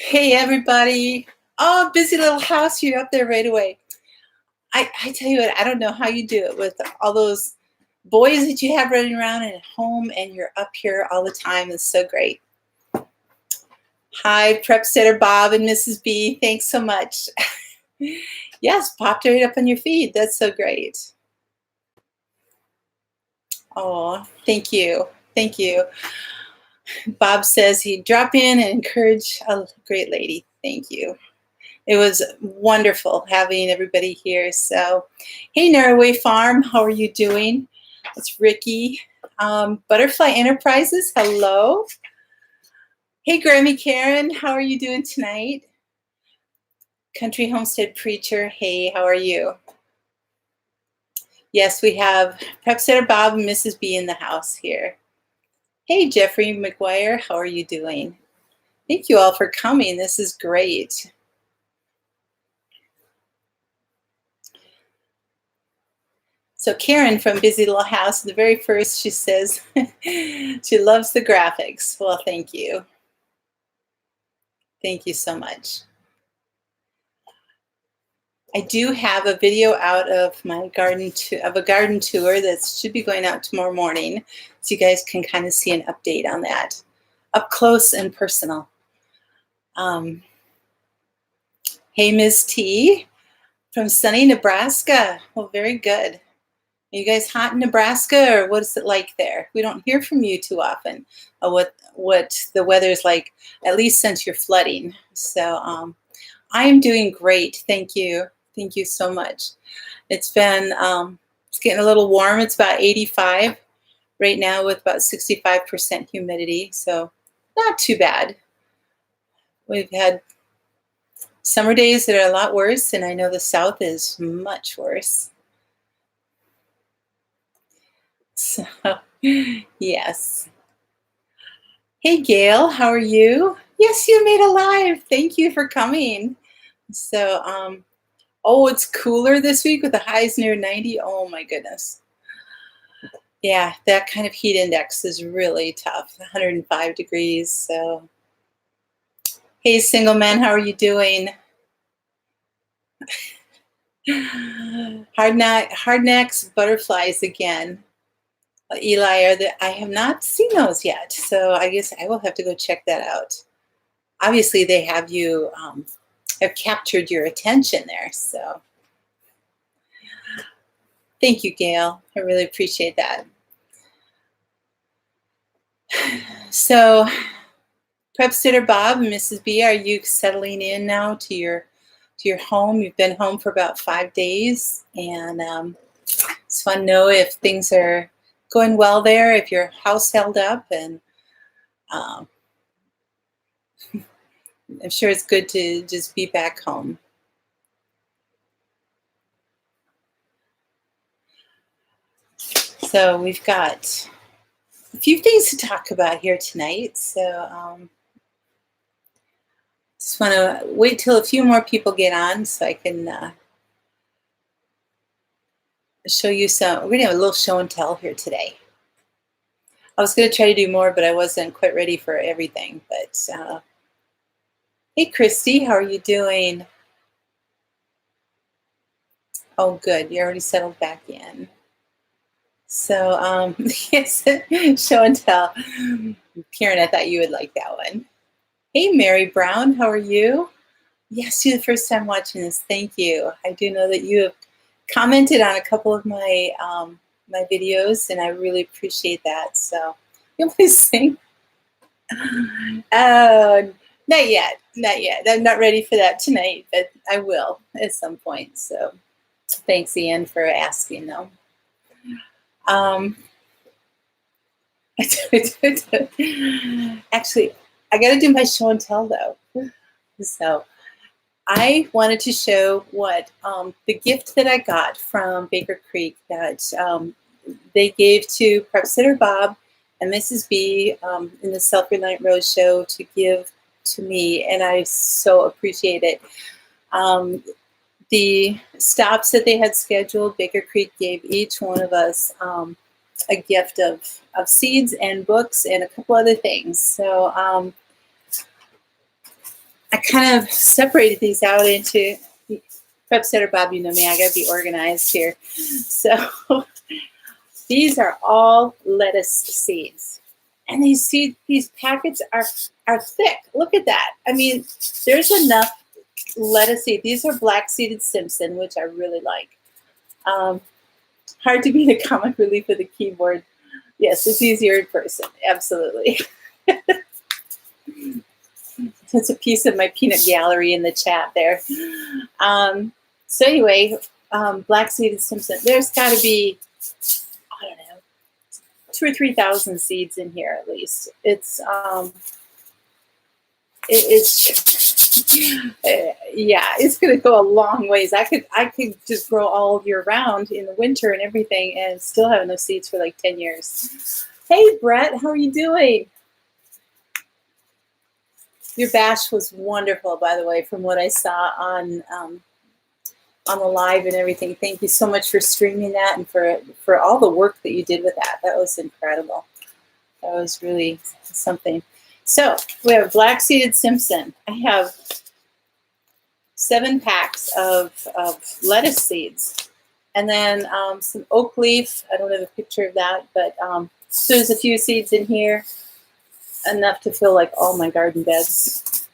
Hey everybody. Oh, busy little house. You're up there right away. I tell you what, I don't know how you do it with all those boys that you have running around and at home and you're up here all the time. It's so great. Hi, Prepsteader Bob and Mrs. B. Thanks so much. Yes, popped right up on your feed. That's so great. Oh, thank you. Thank you. Bob says he'd drop in and encourage a great lady. Thank you. It was wonderful having everybody here. So, hey, Norway Farm, how are you doing? It's Ricky. Butterfly Enterprises, hello. Hey, Grammy Karen, how are you doing tonight? Country Homestead Preacher, hey, how are you? Yes, we have Prepsteader Bob and Mrs. B in the house here. Hey, Jeffrey McGuire, how are you doing? Thank you all for coming. This is great. So Karen from Busy Little House, the very first, she says she loves the graphics. Well, thank you. Thank you so much. I do have a video out of my garden of a garden tour that should be going out tomorrow morning, so you guys can kind of see an update on that, up close and personal. Hey, Ms. T from sunny Nebraska. Well, very good. Are you guys hot in Nebraska, or what is it like there? We don't hear from you too often. What the weather is like, at least since you're flooding. So I am doing great. Thank you. Thank you so much. It's been it's getting a little warm. It's about 85 right now with about 65% humidity. So not too bad. We've had summer days that are a lot worse, and I know the South is much worse. So, yes. Hey, Gail, how are you? Yes, you made it live. Thank you for coming. So, oh, it's cooler this week with the highs near 90. Oh, my goodness. Yeah, that kind of heat index is really tough, 105 degrees. So, hey, single man, how are you doing? Hardnecks, butterflies again. Eli, I have not seen those yet, so I guess I will have to go check that out. Obviously, they have you have captured your attention there, so thank you, Gail. I really appreciate that. So, Prepsteader Bob and Mrs. B, are you settling in now to your home? You've been home for about 5 days, and just want to know if things are going well there, if your house held up, and um, I'm sure it's good to just be back home. So we've got a few things to talk about here tonight. So just want to wait till a few more people get on so I can show you some. We're going to have a little show and tell here today. I was going to try to do more, but I wasn't quite ready for everything. But hey, Christy, how are you doing? Oh, good. You're already settled back in. So, yes, show and tell. Karen, I thought you would like that one. Hey, Mary Brown, how are you? Yes, you're the first time watching this. Thank you. I do know that you have commented on a couple of my my videos, and I really appreciate that. So, you please sing. Oh, not yet, not yet. I'm not ready for that tonight, but I will at some point. So, thanks, Ian, for asking, though. Actually, I got to do my show and tell though. So I wanted to show what the gift that I got from Baker Creek that they gave to Prepsteader Bob and Mrs. B in the Self Reliant Road Show to give to me, and I so appreciate it. The stops that they had scheduled, Baker Creek gave each one of us a gift of seeds and books and a couple other things. So I kind of separated these out into Prepsteader Bob, you know me, I gotta be organized here. So these are all lettuce seeds. And these packets are thick. Look at that. I mean, there's enough lettuce seed. These are black seeded Simpson, which I really like. Hard to be the comic relief of the keyboard. Yes, it's easier in person. Absolutely. It's a piece of my peanut gallery in the chat there. So anyway, black seeded Simpson. There's got to be, I don't know, 2,000 or 3,000 seeds in here at least. It's yeah, it's going to go a long ways. I could just grow all year round in the winter and everything, and still have enough seeds for like 10 years. Hey, Brett, how are you doing? Your bash was wonderful, by the way, from what I saw on the live and everything. Thank you so much for streaming that and for all the work that you did with that. That was incredible. That was really something. So we have black seeded Simpson. I have 7 packs of lettuce seeds, and then some oak leaf. I don't have a picture of that, but so there's a few seeds in here, enough to fill like all my garden beds.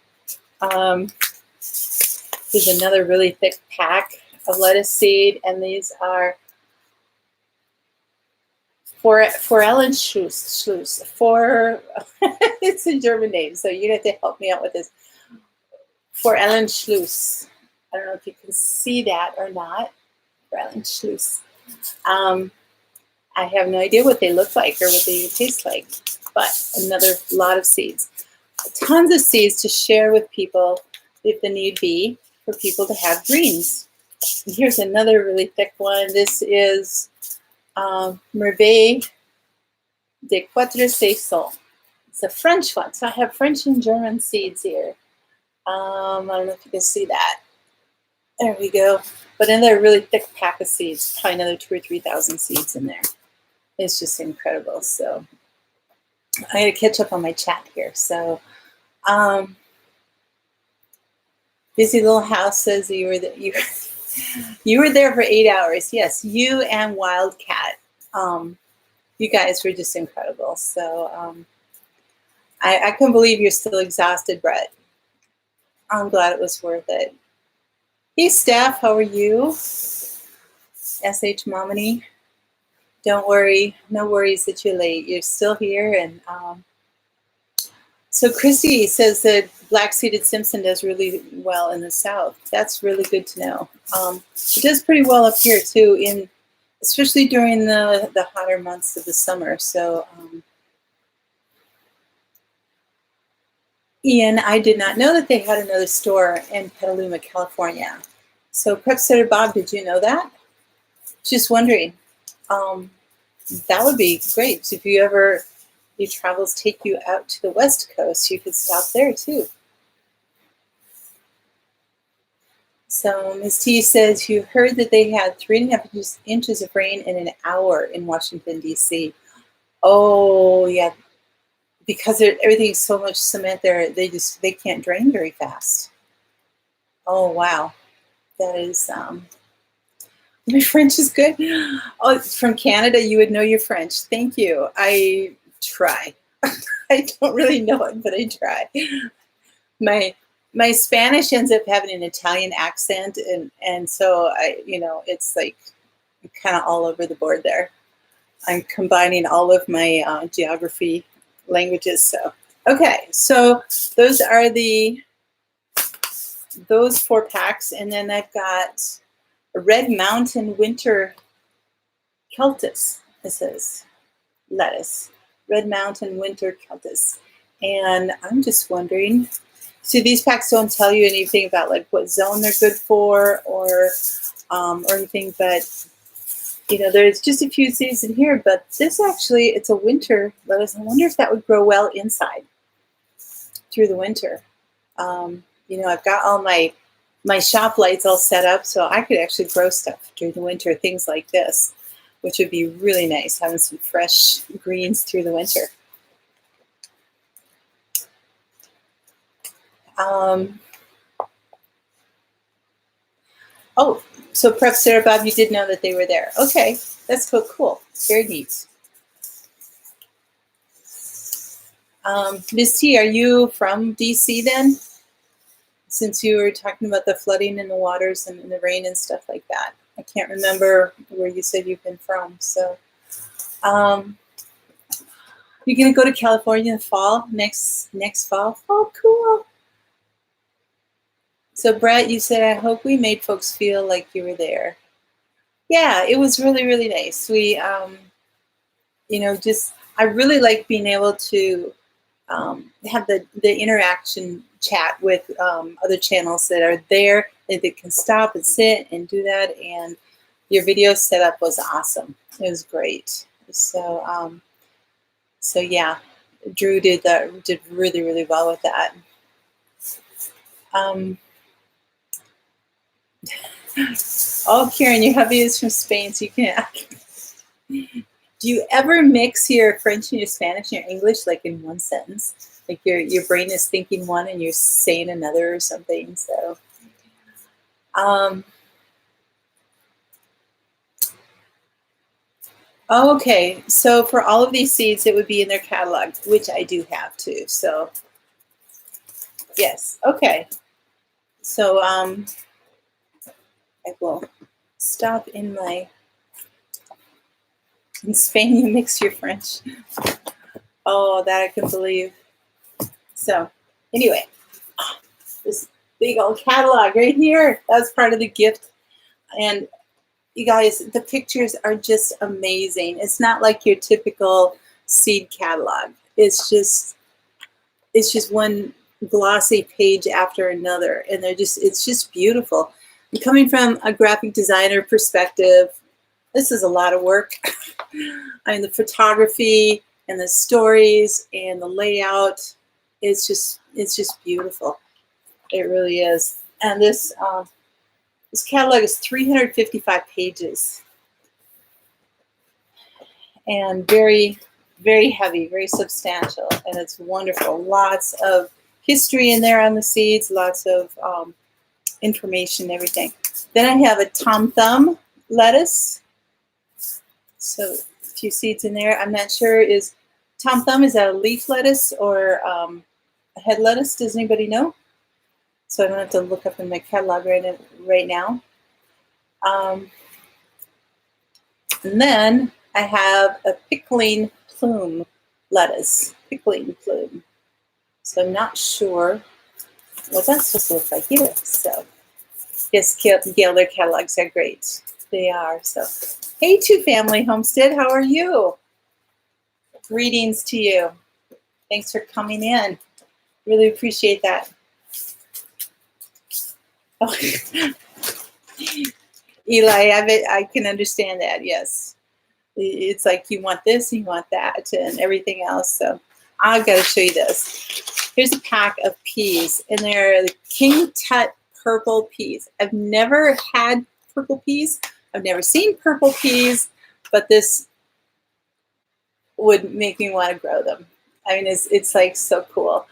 There's another really thick pack of lettuce seed, and these are Forellenschluss. It's a German name, so you have to help me out with this. Forellenschluss. I don't know if you can see that or not. Forellenschluss. I have no idea what they look like or what they taste like, but another lot of seeds. Tons of seeds to share with people if the need be, for people to have greens. And here's another really thick one. This is Merveille de Quatre Saisons. It's a French one. So I have French and German seeds here. I don't know if you can see that. There we go. But another really thick pack of seeds. Probably another 2,000 or 3,000 seeds in there. It's just incredible. So I got to catch up on my chat here. So Busy Little House says you were there for 8 hours. Yes, you and Wildcat. You guys were just incredible. So I couldn't believe you're still exhausted, Brett. I'm glad it was worth it. Hey, Steph, how are you? SH Momini. Don't worry. No worries that you're late. You're still here. And so Christy says that black-seeded Simpson does really well in the South. That's really good to know. It does pretty well up here, too, especially during the hotter months of the summer. So, Ian, I did not know that they had another store in Petaluma, California. So, Prepsteader Bob, did you know that? Just wondering. That would be great. If your travels take you out to the West Coast, you could stop there too. So Ms. T says, you heard that they had 3.5 inches of rain in an hour in Washington, D.C. Oh, yeah. Because everything's so much cement there, they can't drain very fast. Oh, wow. That is... my French is good. Oh, from Canada, you would know your French. Thank you. I try. I don't really know it, but I try. My Spanish ends up having an Italian accent, and so it's like kind of all over the board there. I'm combining all of my geography languages. So okay, so those are those 4 packs, and then I've got a Red Mountain Winter Celtis. This is lettuce. Red Mountain Winter Celtis. And I'm just wondering, see, these packs don't tell you anything about like what zone they're good for or anything, but there's just a few seeds in here, but this actually, it's a winter lettuce. I wonder if that would grow well inside through the winter. I've got all my shop lights all set up, so I could actually grow stuff during the winter, things like this, which would be really nice, having some fresh greens through the winter. Oh, so Prep Sarah Bob, you did know that they were there. Okay, that's so cool. Very neat. Ms. T, are you from DC then? Since you were talking about the flooding and the waters and the rain and stuff like that. I can't remember where you said you've been from. So you're going to go to California in the fall, next fall? Oh, cool. So Brett, you said, I hope we made folks feel like you were there. Yeah, it was really, really nice. We, I really like being able to have the interaction chat with other channels that are there, that they can stop and sit and do that. And your video setup was awesome. It was great. So, yeah, Drew did really, really well with that. Oh, Karen, your hubby is from Spain, so you can. Do you ever mix your French and your Spanish and your English like in one sentence? Like your brain is thinking one and you're saying another or something. So, okay. So for all of these seeds, it would be in their catalog, which I do have too. So, yes. Okay. So I will stop in Spain. You mix your French. Oh, that I can believe. So, anyway, this big old catalog right here. That's part of the gift. And you guys, the pictures are just amazing. It's not like your typical seed catalog. It's just one glossy page after another, and it's just beautiful. And coming from a graphic designer perspective, this is a lot of work. I mean, the photography and the stories and the layout, it's just beautiful. It really is. And this catalog is 355 pages and very, very heavy, very substantial, and it's wonderful. Lots of history in there on the seeds, lots of information, everything. Then I have a Tom Thumb lettuce. So a few seeds in there. I'm not sure, is Tom Thumb, is that a leaf lettuce or a head lettuce? Does anybody know? So I don't have to look up in my catalog right now. And then I have a pickling plume lettuce. Pickling plume. So I'm not sure what that's supposed to look like either. So yes, Gail, their catalogs are great. They are. So hey, Two Family Homestead, how are you? Greetings to you. Thanks for coming in. Really appreciate that. Oh. Eli, I can understand that, yes. It's like you want this, you want that, and everything else. So I've got to show you this. Here's a pack of peas, and they're the King Tut purple peas. I've never had purple peas. I've never seen purple peas, but this would make me want to grow them. I mean, it's like so cool.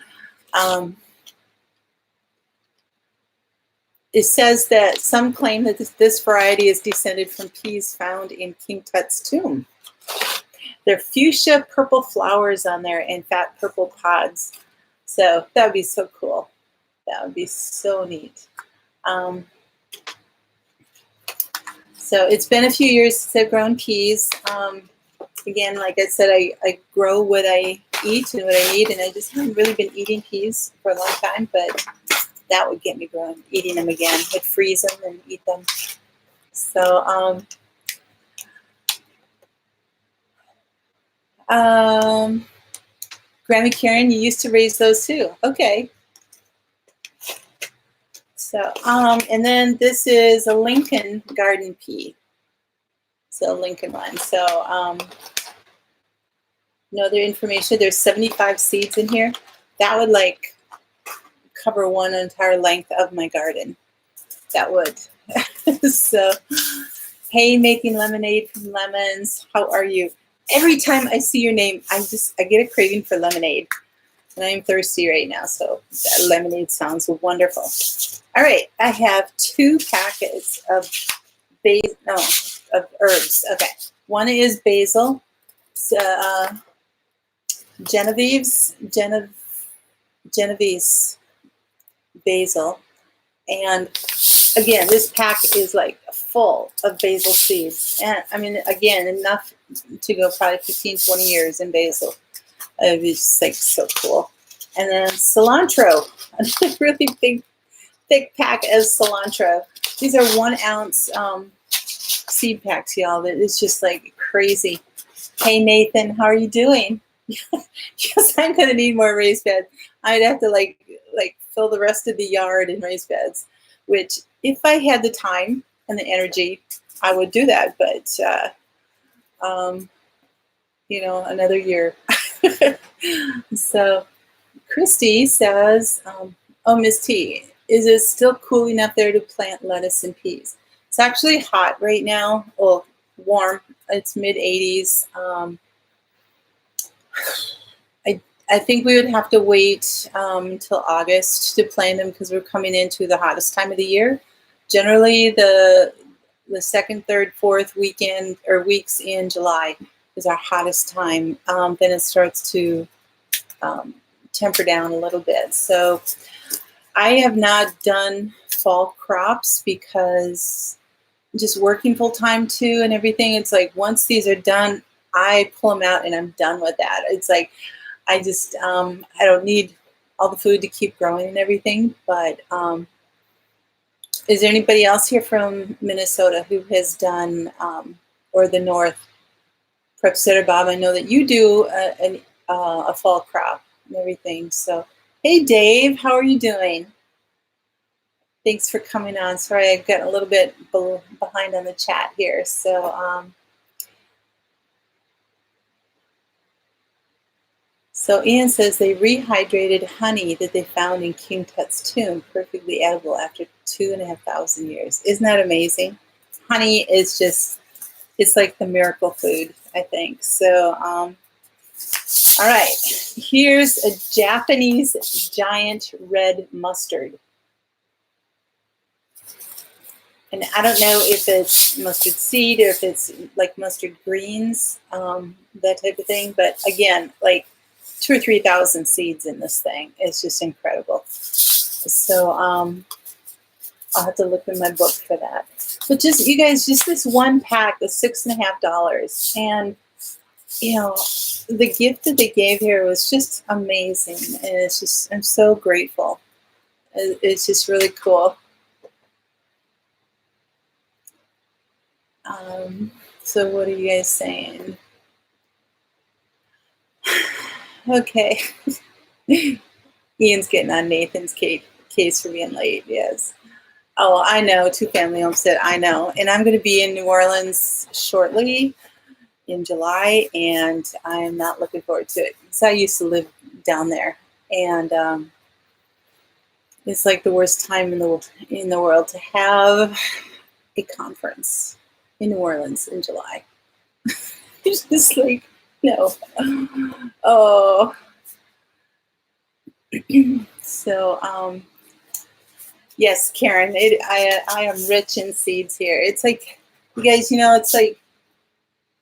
It says that some claim that this variety is descended from peas found in King Tut's tomb. There are fuchsia purple flowers on there and fat purple pods. So that would be so cool. That would be so neat. So it's been a few years since I've grown peas. Again, like I said, I grow what I eat and what I need, and I just haven't really been eating peas for a long time, but that would get me going, eating them again. I'd freeze them and eat them. So, Grammy Karen, you used to raise those too. Okay. So, and then this is a Lincoln garden pea. So Lincoln one. So, no other information. There's 75 seeds in here. That would like cover one entire length of my garden. That would. So, hey, making lemonade from lemons. How are you? Every time I see your name, I get a craving for lemonade. And I'm thirsty right now, so that lemonade sounds wonderful. All right, I have 2 packets of of herbs. Okay, one is basil, Genovese basil, and again, this pack is like full of basil seeds, and I mean, again, enough to go probably 15, 20 years in basil. It was just like so cool. And then cilantro, another really big, thick pack of cilantro. These are 1 ounce seed packs, y'all. It's just like crazy. Hey Nathan, how are you doing? Yes, I'm gonna need more raised beds. I'd have to like fill the rest of the yard in raised beds, which if I had the time and the energy, I would do that. But you know, another year. So Christy says, oh, Miss T, is it still cool enough there to plant lettuce and peas? It's actually hot right now. Well, warm. It's mid 80s. I think we would have to wait until August to plant them because we're coming into the hottest time of the year. Generally, the second, third, fourth weekend or weeks in July is our hottest time. Then it starts to temper down a little bit. So I have not done fall crops because just working full time too and everything. It's like once these are done, I pull them out and I'm done with that. It's like I just I don't need all the food to keep growing and everything. But is there anybody else here from Minnesota who has done or the North Prepsteader? Bob, I know that you do a fall crop and everything. So, hey, Dave, how are you doing? Thanks for coming on. Sorry, I got a little bit behind on the chat here. So, so Ian says they rehydrated honey that they found in King Tut's tomb, perfectly edible after 2,500 years. Isn't that amazing? Honey is just, it's like the miracle food, I think. So, all right, here's a Japanese giant red mustard. And I don't know if it's mustard seed or if it's like mustard greens, that type of thing. But again, like 2,000 or 3,000 seeds in this thing. It's just incredible. So I'll have to look in my book for that. But just, you guys, just this one pack is $6.50. And, you know, the gift that they gave here was just amazing. And it's just, I'm so grateful. It's just really cool. So what are you guys saying? Okay. Ian's getting on Nathan's case for being late. Yes. Oh, I know. 2 family homestead. I know. And I'm going to be in New Orleans shortly in July, and I'm not looking forward to it. So I used to live down there, and it's like the worst time in the world to have a conference in New Orleans in July. It's just like, no. Oh. So, yes, Karen, I am rich in seeds here. It's like, you guys, you know, it's like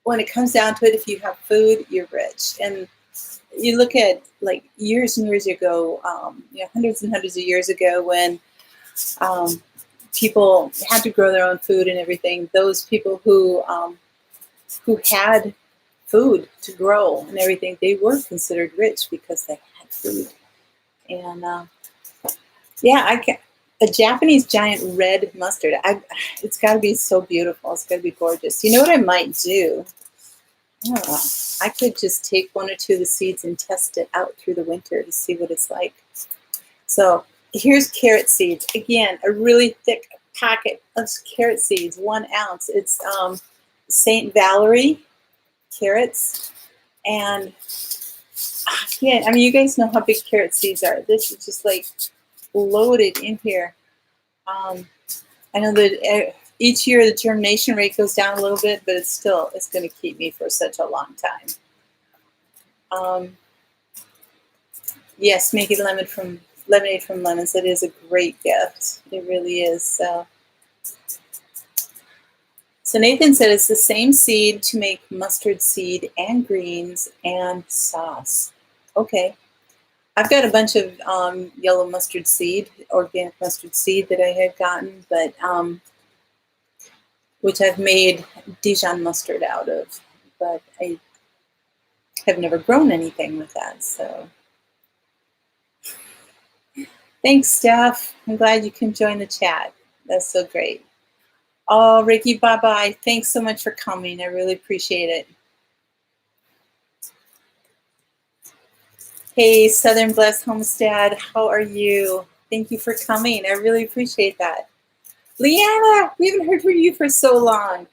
when it comes down to it, if you have food, you're rich. And you look at like years and years ago, you know, hundreds and hundreds of years ago when people had to grow their own food and everything, those people who had food to grow and everything, they were considered rich because they had food. And yeah, a Japanese giant red mustard. It's got to be so beautiful. It's got to be gorgeous. You know what I might do? I don't know. I could just take 1 or 2 of the seeds and test it out through the winter to see what it's like. So here's carrot seeds. Again, a really thick packet of carrot seeds, 1 ounce. It's St. Valerie carrots. And yeah, I mean, you guys know how big carrot seeds are. This is just like loaded in here. I know that each year the germination rate goes down a little bit, but it's going to keep me for such a long time. Yes, making lemonade from lemons. It is a great gift. It really is. So Nathan said it's the same seed to make mustard seed and greens and sauce. Okay. I've got a bunch of yellow mustard seed, organic mustard seed that I had gotten, but which I've made Dijon mustard out of, but I have never grown anything with that. So thanks, Steph. I'm glad you can join the chat. That's so great. Oh, Ricky, bye-bye. Thanks so much for coming. I really appreciate it. Hey, Southern Blessed Homestead, how are you? Thank you for coming. I really appreciate that. Leanna, we haven't heard from you for so long.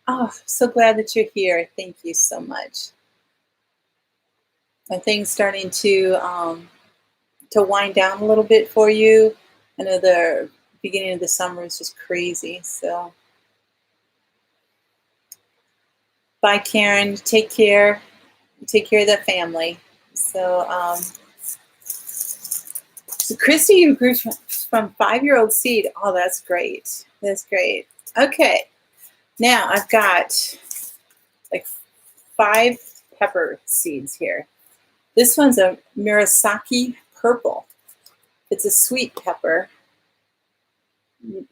Oh, so glad that you're here. Thank you so much. Are things starting to wind down a little bit for you? I know the beginning of the summer is just crazy. So, bye, Karen. Take care. Take care of that family. So, so Christy, you grew from 5-year-old seed. Oh, that's great. That's great. Okay. Now I've got like 5 pepper seeds here. This one's a Murasaki purple. It's a sweet pepper.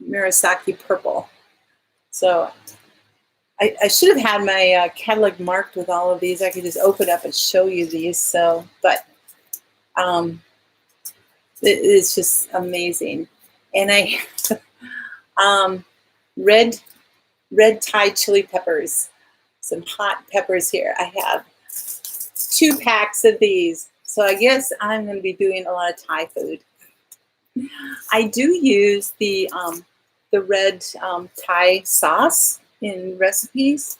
Murasaki purple. So I should have had my catalog marked with all of these. I could just open up and show you these. So, but it's just amazing. And I red Thai chili peppers, some hot peppers here. I have 2 packs of these. So I guess I'm going to be doing a lot of Thai food. I do use the red Thai sauce in recipes.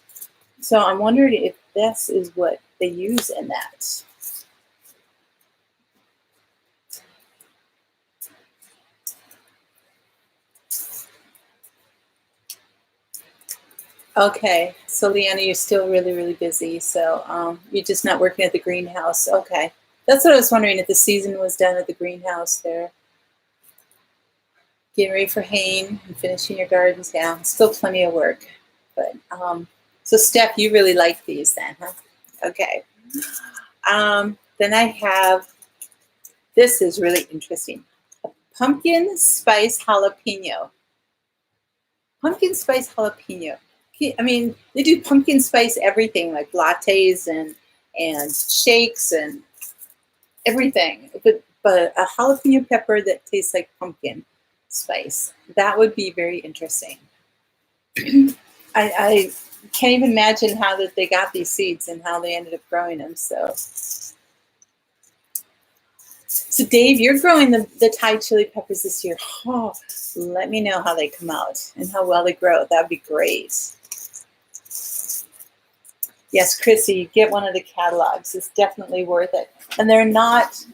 So I'm wondering if this is what they use in that. Okay, so Leanna, you're still really, really busy. So you're just not working at the greenhouse. Okay, that's what I was wondering, if the season was done at the greenhouse there. Getting ready for haying and finishing your gardens. Yeah, still plenty of work. But so Steph, you really like these then, huh? Okay. Then I have, this is really interesting. A pumpkin spice jalapeno. Pumpkin spice jalapeno. I mean, they do pumpkin spice everything, like lattes and shakes and everything. But a jalapeno pepper that tastes like pumpkin spice, that would be very interesting. I can't even imagine how that they got these seeds and how they ended up growing them. So Dave, you're growing the Thai chili peppers this year. Oh, let me know how they come out and how well they grow. That'd be great. Yes, Chrissy, get one of the catalogs. It's definitely worth it. And they're not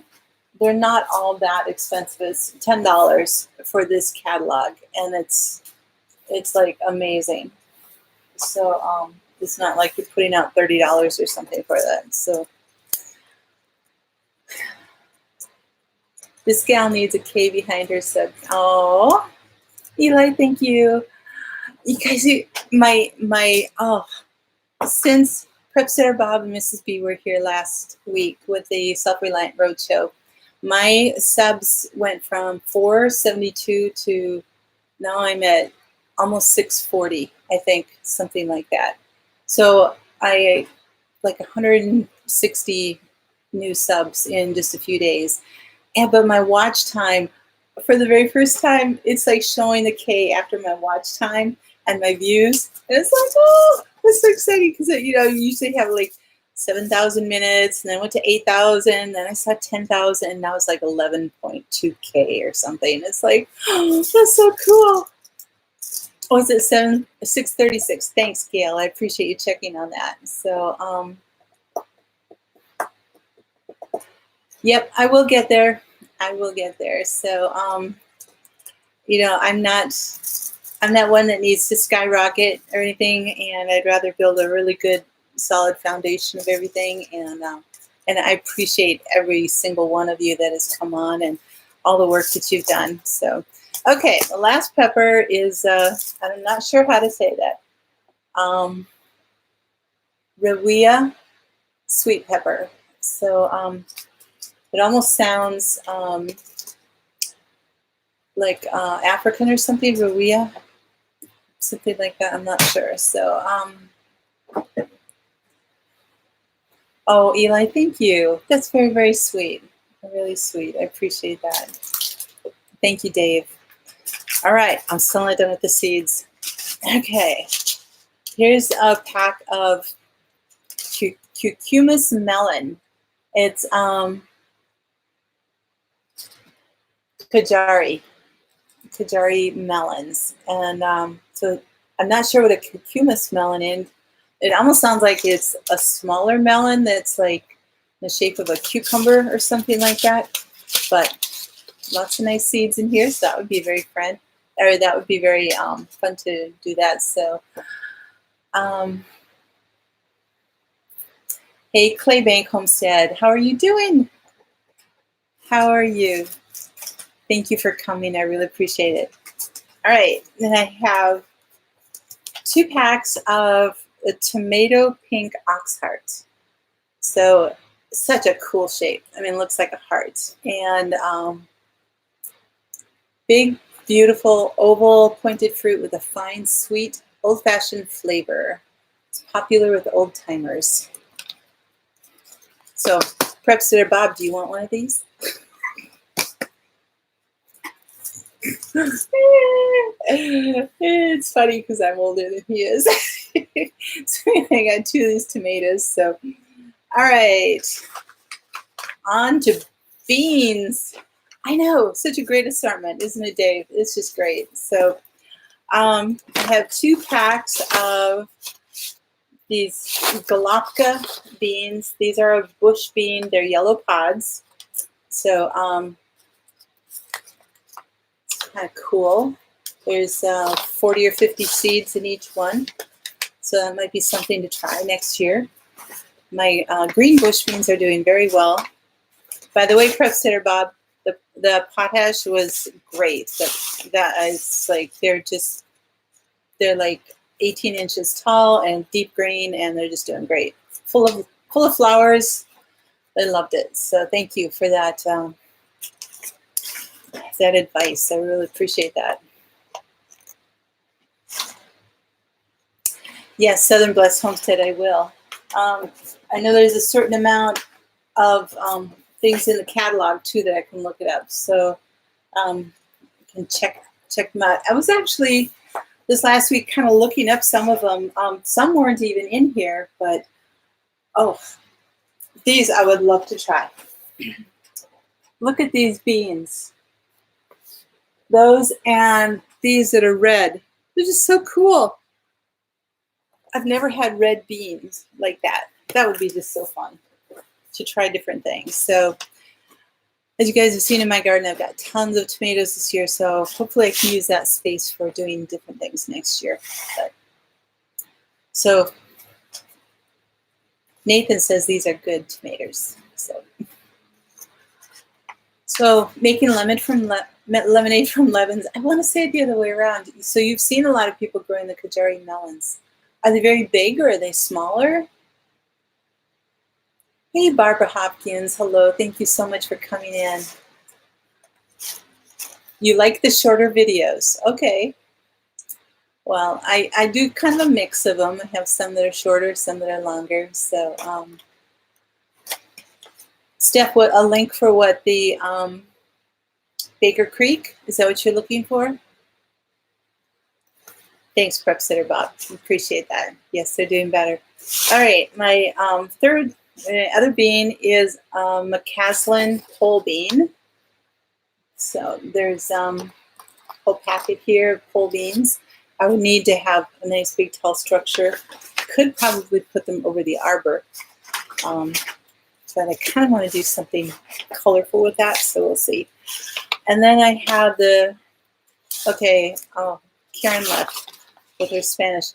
all that expensive. It's $10 for this catalog, and it's like amazing. So it's not like you're putting out $30 or something for that. So this gal needs a K behind her sub. Oh, Eli, thank you. You guys, since Prepsteader Bob and Mrs. B were here last week with the Self Reliant Road Show, my subs went from 472 to now I'm at almost 640, I think, something like that. So I like 160 new subs in just a few days. But my watch time, for the very first time, it's like showing the K after my watch time and my views. And it's like, oh, it's so exciting because, you usually have like 7,000 minutes, and then went to 8,000, then I saw 10,000, and now it's like 11.2K or something. It's like, oh, that's so cool. Oh, is it 636? Thanks, Gail. I appreciate you checking on that. So, yep, I will get there. I will get there. So, I'm not one that needs to skyrocket or anything, and I'd rather build a really good, solid foundation of everything, and And I appreciate every single one of you that has come on and all the work that you've done. So, okay, the last pepper is, I'm not sure how to say that. Rewia sweet pepper. So it almost sounds like African or something, Rewia, something like that. I'm not sure. So, oh, Eli, thank you. That's very, very sweet. Really sweet. I appreciate that. Thank you, Dave. All right, I'm still not done with the seeds. Okay, here's a pack of cucumis melon. It's Kajari melons, and so I'm not sure what a cucumis melon is. It almost sounds like it's a smaller melon that's like the shape of a cucumber or something like that. But lots of nice seeds in here, so that would be very fun. Or that would be very fun to do that. So, hey, Claybank Homestead, how are you doing? How are you? Thank you for coming. I really appreciate it. All right, then I have 2 packs of the tomato pink ox heart. So such a cool shape. I mean, it looks like a heart. And big, beautiful, oval, pointed fruit with a fine, sweet, old-fashioned flavor. It's popular with old-timers. So, Prepsteader Bob, do you want one of these? It's funny because I'm older than he is. So I got 2 of these tomatoes. So, all right, on to beans. I know, such a great assortment, isn't it, Dave? It's just great. So, I have 2 packs of these Galapka beans. These are a bush bean. They're yellow pods. So, kind of cool. There's 40 or 50 seeds in each one. So that might be something to try next year. My green bush beans are doing very well. By the way, Prepsteader Bob, the potash was great. That is like, they're like 18 inches tall and deep green, and they're just doing great. Full of flowers. I loved it. So thank you for that advice. I really appreciate that. Yes, Southern Blessed Homestead, I will. I know there's a certain amount of things in the catalog too that I can look it up. So I can check them out. I was actually this last week kind of looking up some of them. Some weren't even in here, but oh, these I would love to try. Look at these beans. Those and these that are red. They're just so cool. I've never had red beans like that. That would be just so fun to try different things. So as you guys have seen in my garden, I've got tons of tomatoes this year. So hopefully I can use that space for doing different things next year. So Nathan says these are good tomatoes. So making lemonade from lemons. I want to say it the other way around. So you've seen a lot of people growing the Kajari melons. Are they very big or are they smaller? Hey, Barbara Hopkins. Hello. Thank you so much for coming in. You like the shorter videos. Okay. Well, I do kind of a mix of them. I have some that are shorter, some that are longer. So, Steph, what a link for what the Baker Creek? Is that what you're looking for? Thanks, Prepsteader Bob. Appreciate that. Yes, they're doing better. All right, my other bean is McCaslin whole bean. So there's a whole packet here of whole beans. I would need to have a nice big tall structure. Could probably put them over the arbor. But I kind of want to do something colorful with that, so we'll see. And then I have Karen left with her Spanish.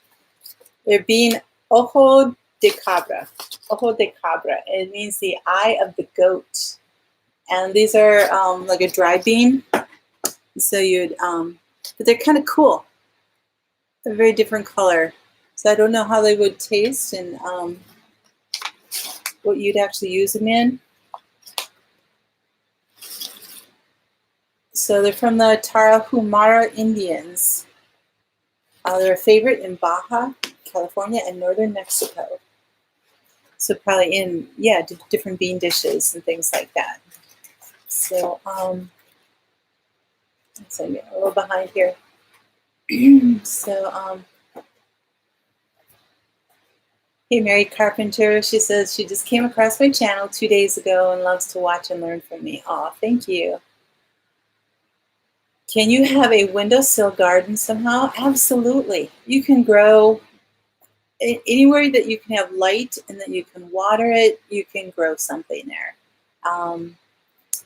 They're being ojo de cabra. Ojo de cabra. It means the eye of the goat. And these are like a dry bean. So you'd, but they're kind of cool. They're a very different color. So I don't know how they would taste and what you'd actually use them in. So they're from the Tarahumara Indians. They're a favorite in Baja, California, and northern Mexico. So probably in, yeah, different bean dishes and things like that. So, so I'm getting a little behind here. So, hey, Mary Carpenter, she says she just came across my channel 2 days ago and loves to watch and learn from me. Aw, thank you. Can you have a windowsill garden somehow? Absolutely. You can grow anywhere that you can have light and that you can water it, you can grow something there.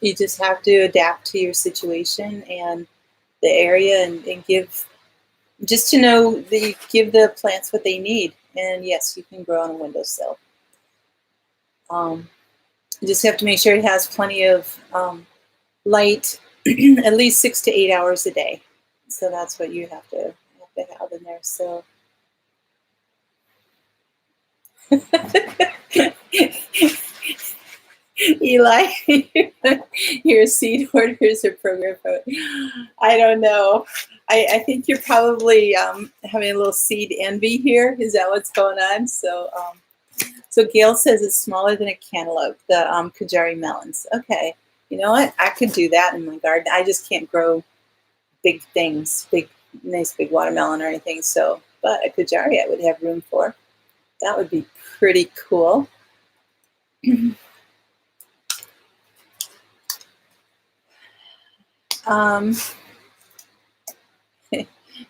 You just have to adapt to your situation and the area and give, just to know that you give the plants what they need. And yes, you can grow on a windowsill. You just have to make sure it has plenty of light, at least 6 to 8 hours a day. So that's what you have to have in there. So Eli, your seed hoarders or program vote. I don't know. I think you're probably having a little seed envy here. Is that what's going on? So, so Gail says it's smaller than a cantaloupe, the Kajari melons. Okay, you know what? I could do that in my garden. I just can't grow big things, nice big watermelon or anything. So, but a Kajari I would have room for. That would be pretty cool.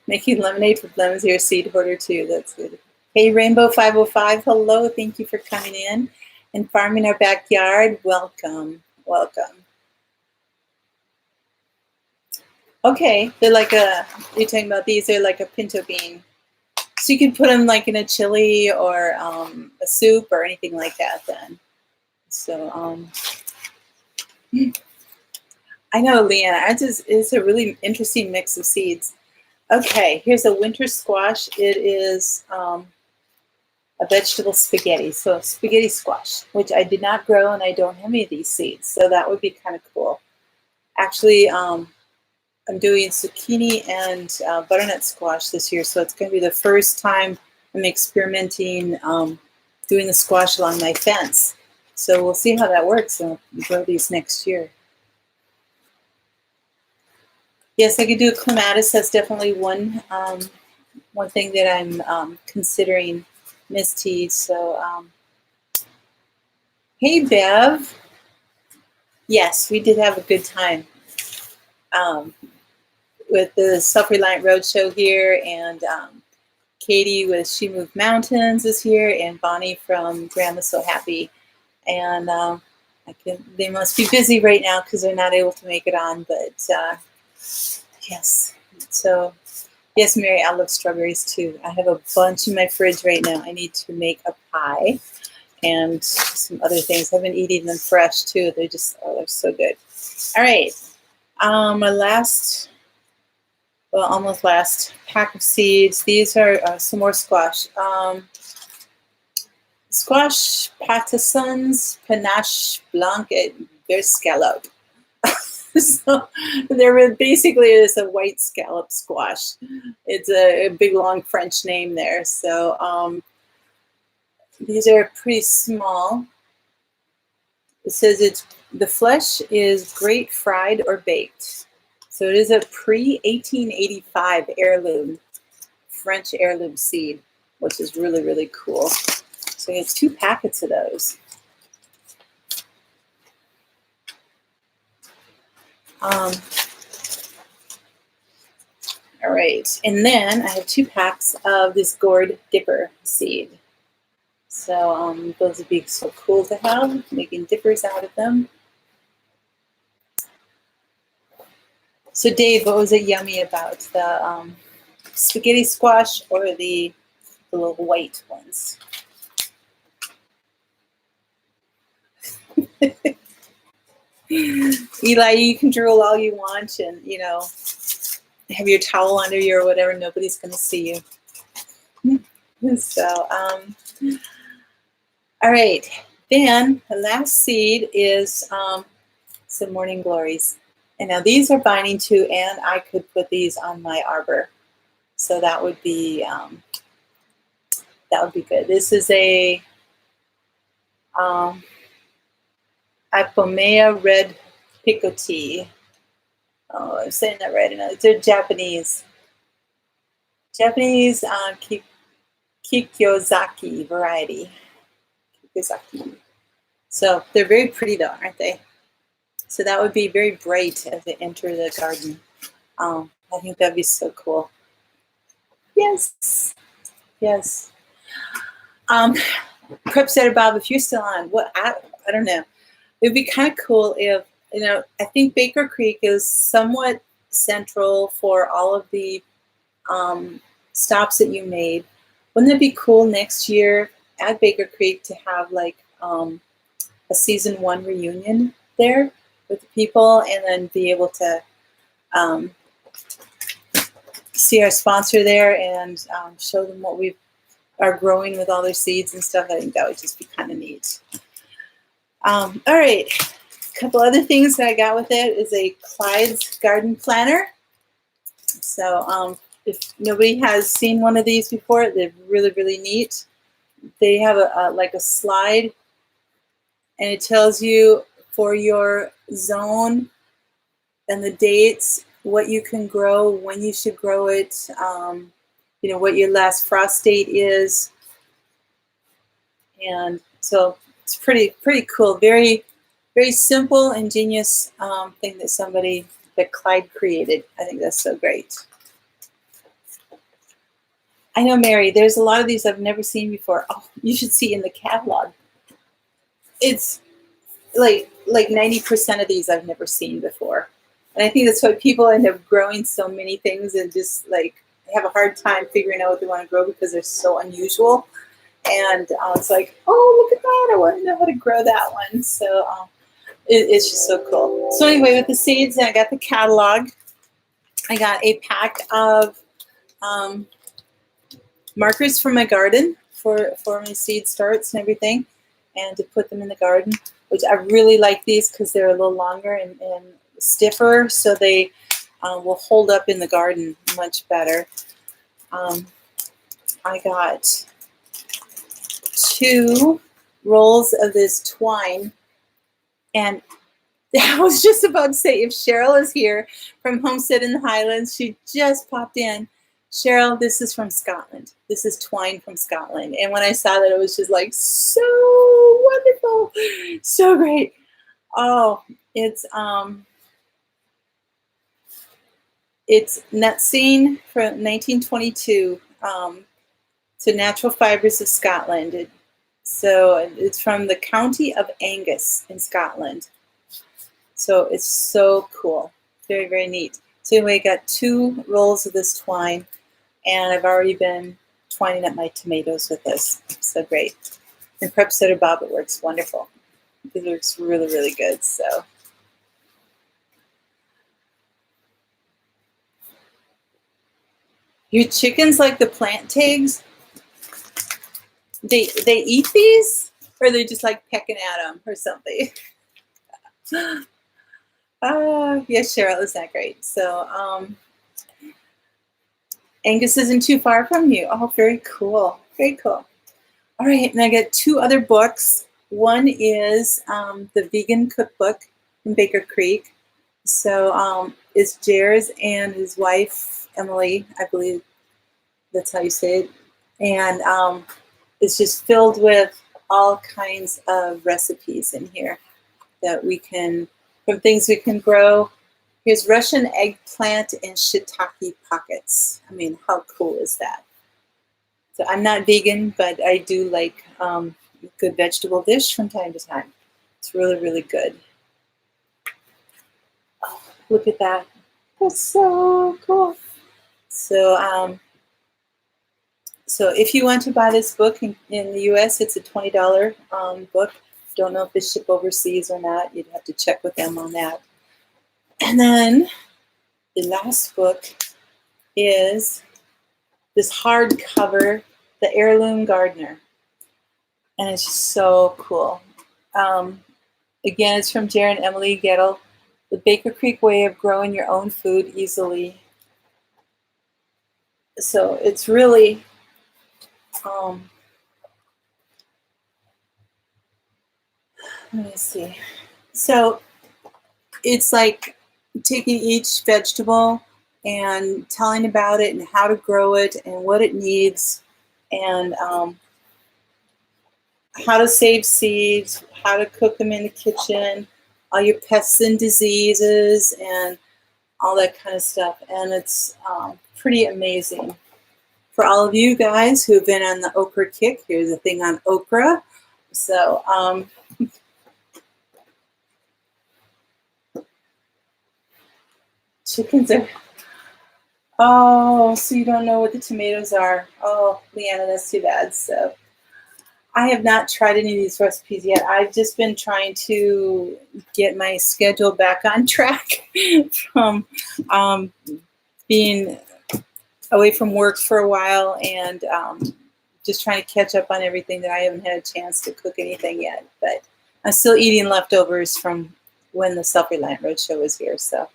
Making lemonade with lemons, you're a seed hoarder too. That's good. Hey, Rainbow 505, hello. Thank you for coming in and farming our backyard. Welcome, welcome. Okay, they're like you're talking about these, they're like a pinto bean. So you could put them like in a chili or a soup or anything like that then. So, I know, Leanna, it's a really interesting mix of seeds. Okay, here's a winter squash. It is a vegetable spaghetti. So spaghetti squash, which I did not grow and I don't have any of these seeds. So that would be kind of cool. Actually, I'm doing zucchini and butternut squash this year. So it's going to be the first time I'm experimenting doing the squash along my fence. So we'll see how that works. I'll grow these next year. Yes, I could do clematis. That's definitely one thing that I'm considering, Miss T. So, hey, Bev. Yes, we did have a good time with the Self Reliant Road Show here, and Katie with She Moved Mountains is here, and Bonnie from Grandma's So Happy. And they must be busy right now because they're not able to make it on, but yes. So, yes, Mary, I love strawberries too. I have a bunch in my fridge right now. I need to make a pie and some other things. I've been eating them fresh too. They're just, oh, they're so good. All right. My last, well, almost last pack of seeds. These are some more squash. Squash patisans, panache blanc, and scallop. So there basically is a white scallop squash. It's a big long French name there. So these are pretty small. It says the flesh is great fried or baked. So it is a pre-1885 heirloom, French heirloom seed, which is really, really cool. So it's 2 packets of those. All right, and then I have 2 packs of this gourd dipper seed. So those would be so cool to have, making dippers out of them. So Dave, what was it yummy about the spaghetti squash or the little white ones? Eli, you can drool all you want and, have your towel under you or whatever. Nobody's going to see you. So, all right. Then the last seed is some morning glories. And now these are binding too, and I could put these on my arbor. So that would be good. This is a Ipomea red picotee. Oh, I'm saying that right. They're Japanese. Japanese Kikyozaki variety. Kikyozaki. So they're very pretty though, aren't they? So that would be very bright as they enter the garden. I think that'd be so cool. Yes. Yes. Prepsteader Bob, if you're still on, I don't know. It would be kind of cool if, I think Baker Creek is somewhat central for all of the stops that you made. Wouldn't it be cool next year at Baker Creek to have like a season 1 reunion there with the people, and then be able to see our sponsor there and show them what we are growing with all their seeds and stuff. I think that would just be kind of neat. All right, a couple other things that I got with it is a Clyde's garden planner. So if nobody has seen one of these before, they're really, really neat. They have like a slide, and it tells you for your zone and the dates, what you can grow, when you should grow it, what your last frost date is. And so it's pretty cool. Very, very simple, ingenious thing that Clyde created. I think that's so great. I know, Mary, there's a lot of these I've never seen before. Oh, you should see in the catalog. It's like 90% of these I've never seen before. And I think that's why people end up growing so many things and just like have a hard time figuring out what they want to grow because they're so unusual. And it's like, oh, look at that. I want to know how to grow that one. So it's just so cool. So anyway, with the seeds, I got the catalog. I got a pack of markers for my garden for my seed starts and everything, and to put them in the garden, which I really like these because they're a little longer and stiffer, so they will hold up in the garden much better. I got 2 rolls of this twine, and I was just about to say, if Cheryl is here from Homestead in the Highlands, she just popped in. Cheryl, this is from Scotland. This is twine from Scotland. And when I saw that, it was just like so wonderful, so great. Oh, it's Nutsine from 1922 to Natural Fibers of Scotland. So it's from the County of Angus in Scotland. So it's so cool. Very, very neat. So anyway, I got 2 rolls of this twine, and I've already been twining up my tomatoes with this. So great. And Prepsteader Bob, it works wonderful. It works really, really good. So your chickens like the plant tags? They eat these, or they just like pecking at them or something? Yes, Cheryl, isn't that great? So Angus isn't too far from you. Oh, very cool. Very cool. All right, and I got 2 other books. One is the Vegan Cookbook from Baker Creek. So it's Jair's and his wife, Emily, I believe that's how you say it. And it's just filled with all kinds of recipes in here that we can, from things we can grow. Here's Russian eggplant and shiitake pockets. I mean, how cool is that? So I'm not vegan, but I do like good vegetable dish from time to time. It's really, really good. Oh, look at that. That's so cool. So so if you want to buy this book in the US, it's a $20 book. Don't know if they ship overseas or not. You'd have to check with them on that. And then the last book is this hardcover, The Heirloom Gardener. And it's just so cool. Again, it's from Jared and Emily Gettle. The Baker Creek Way of Growing Your Own Food Easily. So it's really, let me see. So it's like taking each vegetable and telling about it and how to grow it and what it needs, and how to save seeds, how to cook them in the kitchen, all your pests and diseases, and all that kind of stuff. And it's pretty amazing. For all of you guys who've been on the okra kick, here's a thing on okra. So chickens are, oh, so you don't know what the tomatoes are. Oh, Leanna, that's too bad. So I have not tried any of these recipes yet. I've just been trying to get my schedule back on track from being away from work for a while, and just trying to catch up on everything that I haven't had a chance to cook anything yet. But I'm still eating leftovers from when the Self Reliant Road Show was here. So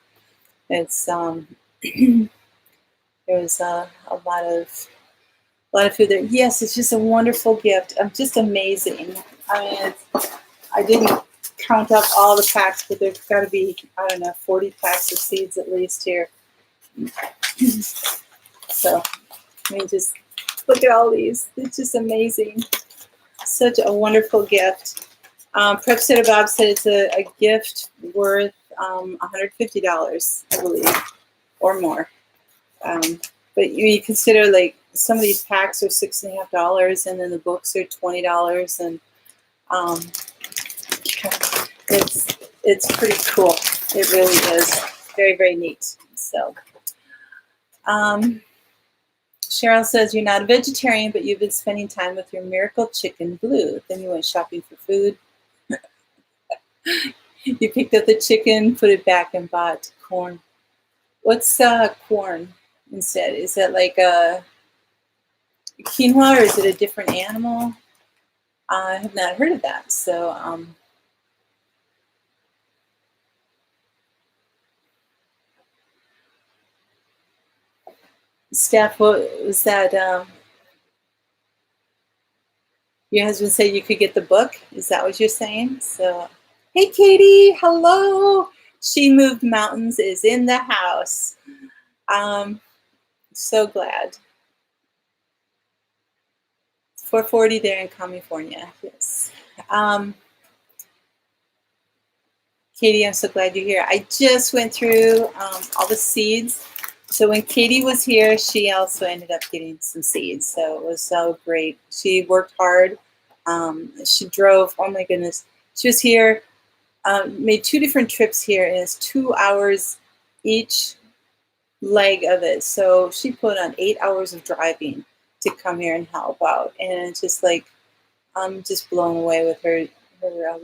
it's there was a lot of food there. Yes, it's just a wonderful gift. Just amazing. I mean, I didn't count up all the packs, but there's got to be, I don't know, 40 packs of seeds at least here. So, I mean, just look at all these. It's just amazing. Such a wonderful gift. Prepsteader Bob said it's a gift worth $150, I believe, or more. But you consider, like, some of these packs are $6.50, and then the books are $20, and it's pretty cool. It really is very, very neat. So, Cheryl says, you're not a vegetarian, but you've been spending time with your miracle chicken, Blue. Then you went shopping for food. You picked up the chicken, put it back, and bought corn. What's corn instead? Is that like a quinoa, or is it a different animal? I have not heard of that. So, Steph, what was that? Your husband said you could get the book. Is that what you're saying? So, hey, Katie, hello. She Moved Mountains is in the house. So glad. It's 4:40 there in California. Yes. Katie, I'm so glad you're here. I just went through all the seeds. So when Katie was here, she also ended up getting some seeds. So it was so great. She worked hard. She drove, oh my goodness. She was here, made 2 different trips here, and it's 2 hours each leg of it. So she put on 8 hours of driving to come here and help out. And it's just like, I'm just blown away with her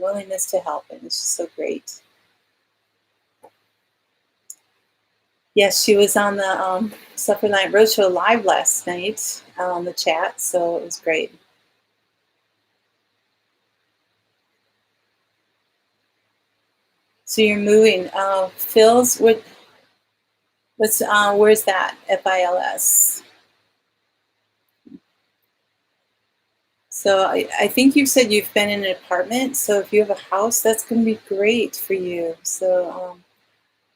willingness to help, and it's just so great. Yes, she was on the Self Reliant Road Show live last night on the chat, so it was great. So you're moving. Phil's, where's that? FILS. So I think you said you've been in an apartment. So if you have a house, that's going to be great for you. So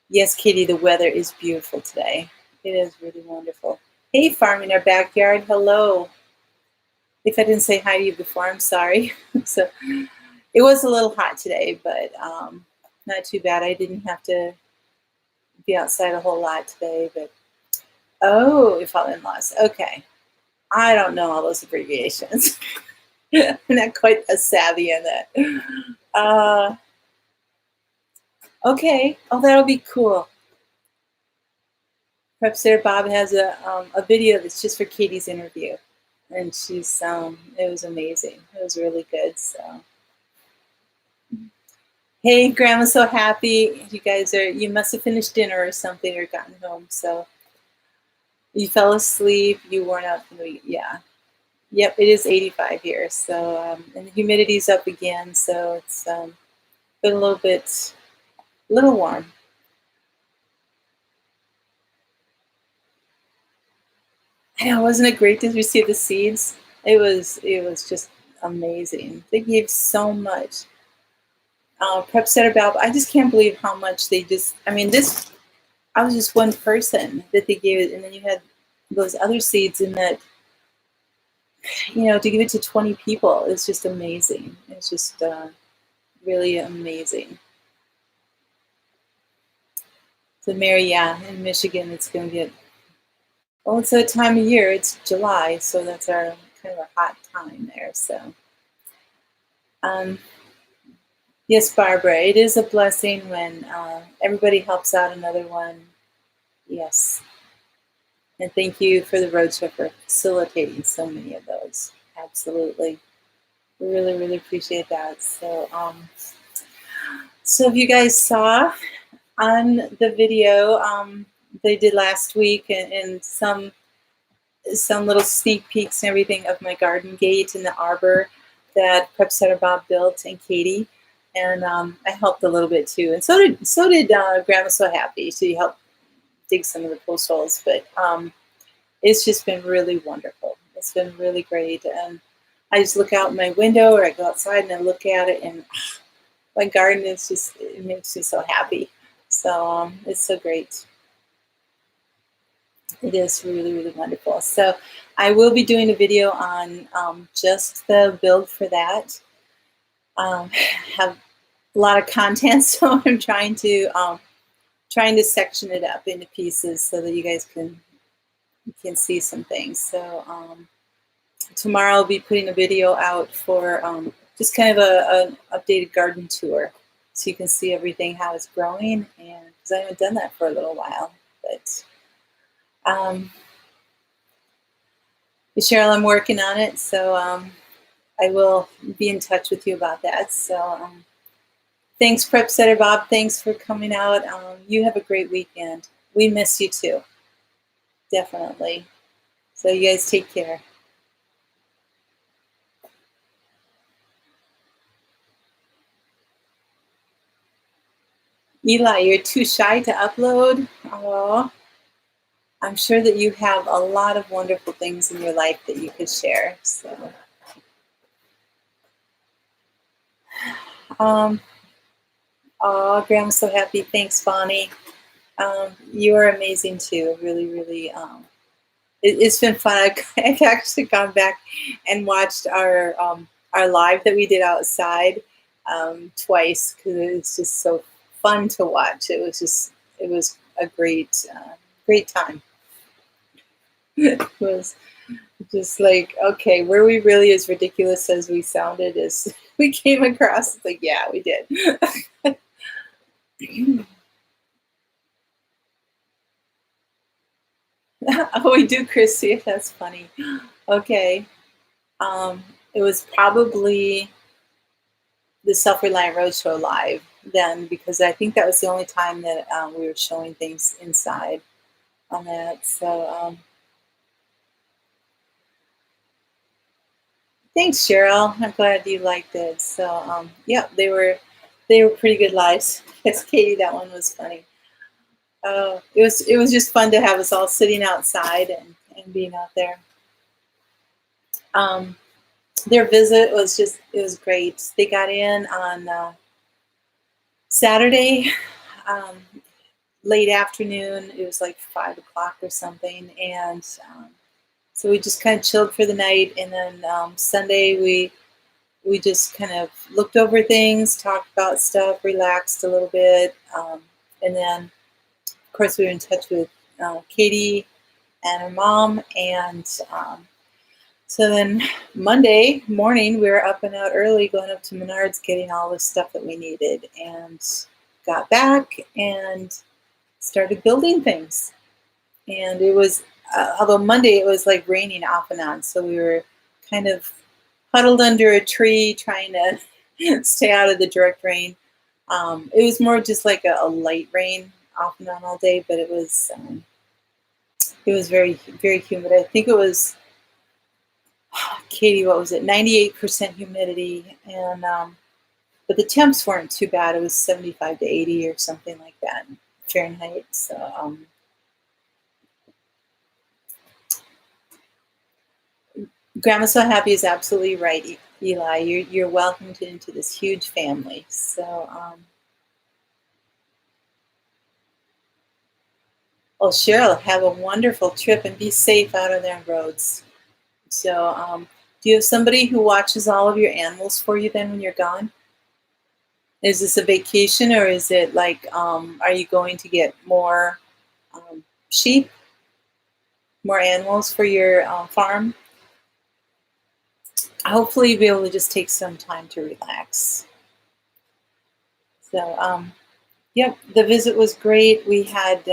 yes, Katie, the weather is beautiful today. It is really wonderful. Hey, Farm in Our Backyard. Hello. If I didn't say hi to you before, I'm sorry. So it was a little hot today, but not too bad. I didn't have to be outside a whole lot today. But oh, your father-in-law's. Okay. I don't know all those abbreviations. I'm not quite as savvy in that. Okay. Oh, that'll be cool. Prepsteader Bob has a video that's just for Katie's interview, and she's it was amazing. It was really good. So Hey, Grandma's so happy. You must have finished dinner or something or gotten home. So you fell asleep. You weren't up. Yeah. Yep, it is 85 here. So, and the humidity's up again. So it's been a little warm. I know, wasn't it great to receive the seeds? It was just amazing. They gave so much. Prepsteader Balb, I just can't believe how much they just, I mean, I was just one person that they gave it, and then you had those other seeds in that, to give it to 20 people is just amazing. It's just really amazing. So Mary, yeah, in Michigan, it's going to get, well, it's that time of year. It's July, so that's our kind of a hot time there. So, um, yes, Barbara, it is a blessing when everybody helps out another one. Yes. And thank you for the roadshow for facilitating so many of those. Absolutely. We really, really appreciate that. So if you guys saw on the video they did last week, and some little sneak peeks and everything of my garden gate in the arbor that Prepsteader Bob built, and Katie, and I helped a little bit too, and so did Grandma So Happy. She helped dig some of the post holes, but it's just been really wonderful. It's been really great, and I just look out my window or I go outside and I look at it, and my garden is just, it makes me so happy. So it's so great. It is really, really wonderful. So I will be doing a video on just the build for that. Have a lot of content, so I'm trying to section it up into pieces so that you guys can see some things. So tomorrow I'll be putting a video out for just kind of an updated garden tour, so you can see everything, how it's growing, and because I haven't done that for a little while. But Cheryl, I'm working on it, so I will be in touch with you about that. So thanks, Prepsteader Bob. Thanks for coming out. You have a great weekend. We miss you too, definitely. So you guys take care. Eli, you're too shy to upload? Oh, I'm sure that you have a lot of wonderful things in your life that you could share. So, oh, Graham's so happy. Thanks, Bonnie. You are amazing too. Really, really. It's been fun. I've actually gone back and watched our live that we did outside twice, because it's just so fun to watch. It was a great time. It was just like, okay, were we really as ridiculous as we sounded as we came across? It's like, yeah, we did. Oh, we do, Chrissy. That's funny. Okay. It was probably the Self Reliant Road Show live then, because I think that was the only time that we were showing things inside on that. So thanks, Cheryl. I'm glad you liked it. So yeah, they were pretty good lives. Yes, Katie, that one was funny. It was just fun to have us all sitting outside and being out there. Their visit was it was great. They got in on Saturday, late afternoon. It was like 5 o'clock or something, and so we just kind of chilled for the night. And then Sunday we just kind of looked over things, talked about stuff, relaxed a little bit, and then of course we were in touch with Katie and her mom, and so then Monday morning we were up and out early, going up to Menards, getting all the stuff that we needed, and got back and started building things. And it was, although Monday it was like raining off and on, so we were kind of huddled under a tree trying to stay out of the direct rain. It was more just like a light rain off and on all day, but it was very, very humid. I think it was, Katie, what was it? 98% humidity, and but the temps weren't too bad. It was 75 to 80 or something like that Fahrenheit. So Grandma's So Happy is absolutely right, Eli. You're welcomed into this huge family. So well, Cheryl, have a wonderful trip and be safe out on their roads. So do you have somebody who watches all of your animals for you then when you're gone? Is this a vacation, or is it like, are you going to get more sheep, more animals for your farm? Hopefully you'll be able to just take some time to relax. So, yep, the visit was great. We had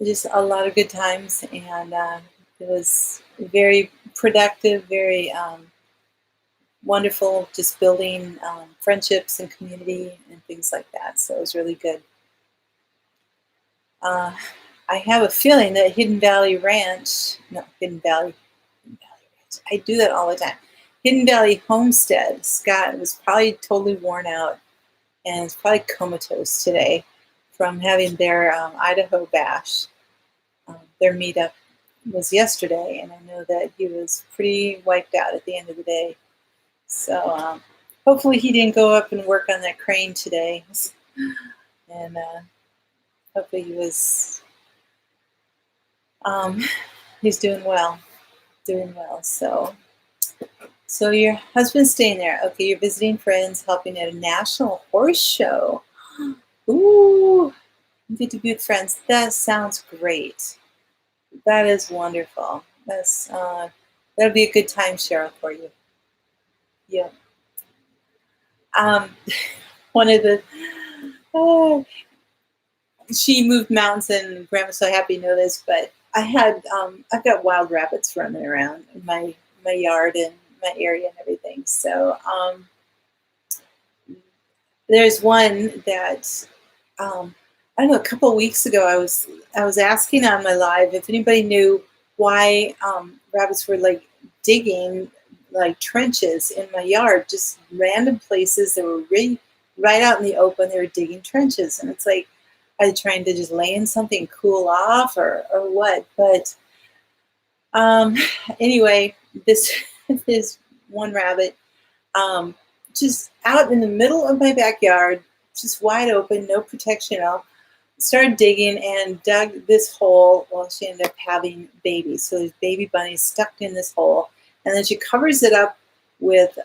just a lot of good times, and it was very productive, very wonderful, just building friendships and community and things like that. So it was really good. I have a feeling that Hidden Valley Ranch, no, Hidden Valley Ranch, I do that all the time. Hidden Valley Homestead, Scott was probably totally worn out and is probably comatose today from having their Idaho bash. Their meetup was yesterday, and I know that he was pretty wiped out at the end of the day. So hopefully he didn't go up and work on that crane today. And hopefully he was, he's doing well. So your husband's staying there. Okay, you're visiting friends, helping at a national horse show. Ooh, you get to be with friends. That sounds great. That is wonderful. That'll be a good time, Cheryl, for you. Yeah. Um, one of the she moved mountains, and Grandma's So Happy to know this, but I've got wild rabbits running around in my yard and my area and everything. So there's one that I don't know. A couple of weeks ago, I was asking on my live if anybody knew why rabbits were like digging like trenches in my yard, just random places that were really right out in the open. They were digging trenches, and it's like, are they trying to just lay in something, cool off, or what? But anyway, this this one rabbit just out in the middle of my backyard, just wide open, no protection at all, started digging and dug this hole. Well, she ended up having babies. So there's baby bunnies stuck in this hole. And then she covers it up with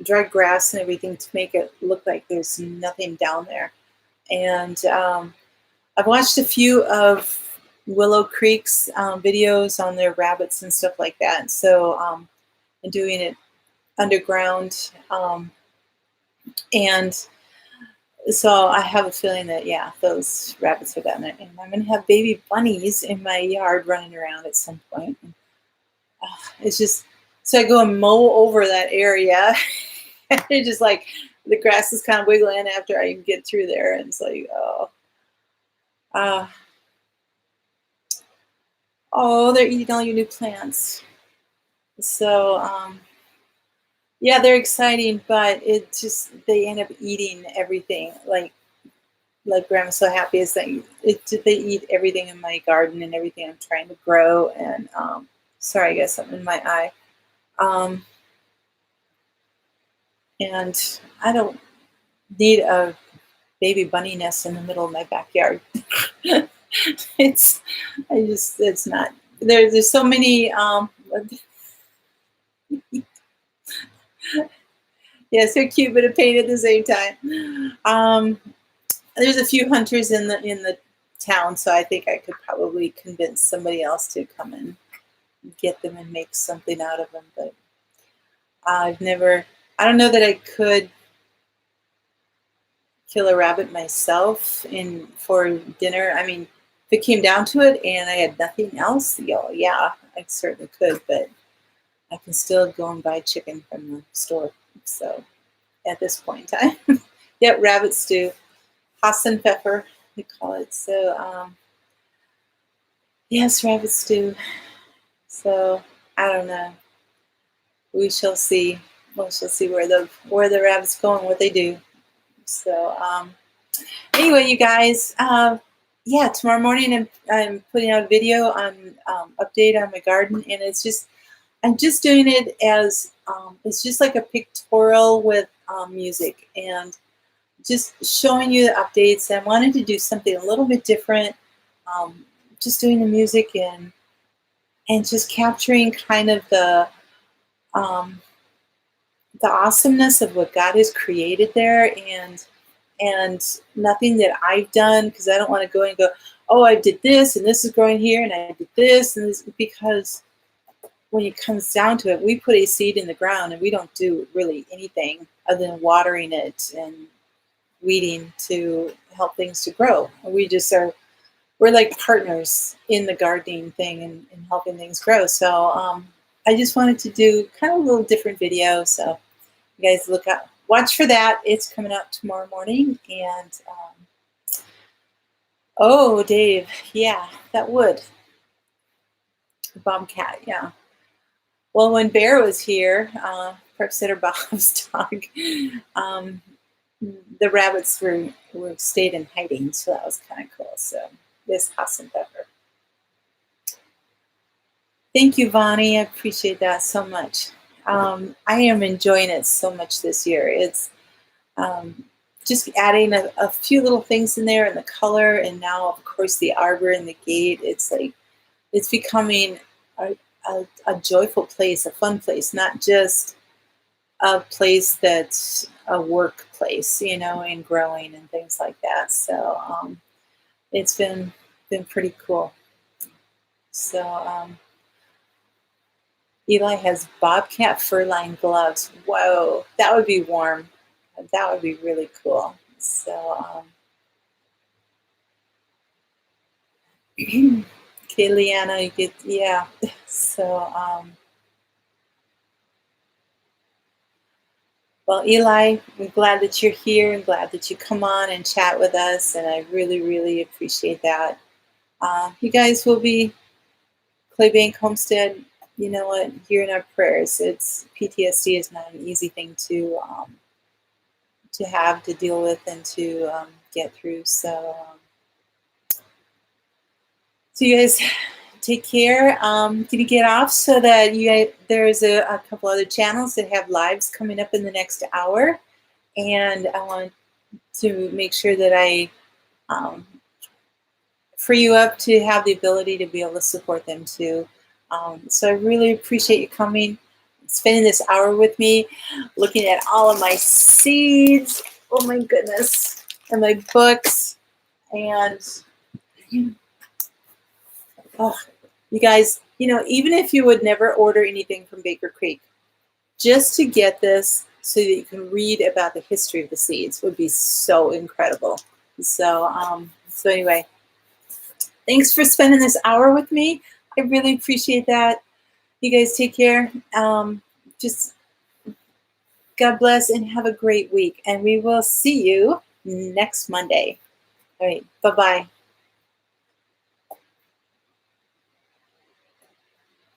dried grass and everything to make it look like there's nothing down there. And I've watched a few of Willow Creek's videos on their rabbits and stuff like that. And so I'm doing it underground. And so I have a feeling that, yeah, those rabbits are down there. And I'm going to have baby bunnies in my yard running around at some point. And, it's just, so I go and mow over that area. And it's just like the grass is kind of wiggling after I get through there. And it's like, oh, they're eating all your new plants. So, yeah, they're exciting, but it just, they end up eating everything. Like Grandma's So Happy is saying, they eat everything in my garden and everything I'm trying to grow. And sorry, I got something in my eye. And I don't need a baby bunny nest in the middle of my backyard. It's not. There's so many. Yeah, so cute, but a pain at the same time. There's a few hunters in the town, so I think I could probably convince somebody else to come and get them and make something out of them. But I don't know that I could kill a rabbit myself for dinner. I mean, if it came down to it and I had nothing else, yeah, I certainly could, but I can still go and buy chicken from the store. So at this point in time. Yep, rabbit stew, Hassan pepper, we call it. So yes, rabbit stew. So I don't know. We shall see. We shall see where the rabbits go and what they do. So anyway, you guys, yeah, tomorrow morning I'm putting out a video on update on my garden, and I'm just doing it as it's just like a pictorial with music and just showing you the updates. I wanted to do something a little bit different, just doing the music and just capturing kind of um, the awesomeness of what God has created there, and nothing that I've done, because I don't want to go and go, oh, I did this and this is growing here and I did this and this, because when it comes down to it, we put a seed in the ground and we don't do really anything other than watering it and weeding to help things to grow. We're like partners in the gardening thing and helping things grow. So I just wanted to do kind of a little different video. So you guys watch for that. It's coming out tomorrow morning. And oh, Dave, yeah, that would. Bobcat, yeah. Well, when Bear was here, Prepsteader Bob's dog, the rabbits were stayed in hiding, so that was kind of cool. So this Hassan pepper. Thank you, Vonnie. I appreciate that so much. I am enjoying it so much this year. It's just adding a few little things in there, and the color, and now of course the arbor and the gate. It's like it's becoming a joyful place, a fun place, not just a place that's a workplace, and growing and things like that. So it's been pretty cool. So Eli has bobcat fur-lined gloves. Whoa, that would be warm. That would be really cool. So okay, Leanna, you get, yeah. So well, Eli, I'm glad that you're here and glad that you come on and chat with us, and I really, really appreciate that. You guys will be Claybank Homestead. You know what? You're in our prayers. PTSD is not an easy thing to have to deal with and to get through. So you guys take care. I'm gonna get off so that there's a couple other channels that have lives coming up in the next hour, and I want to make sure that I free you up to have the ability to be able to support them too. So I really appreciate you coming, spending this hour with me, looking at all of my seeds. Oh my goodness, and my books, and oh, you guys, even if you would never order anything from Baker Creek, just to get this so that you can read about the history of the seeds would be so incredible. So anyway, thanks for spending this hour with me. I really appreciate that. You guys take care. Just God bless and have a great week. And we will see you next Monday. All right. Bye-bye.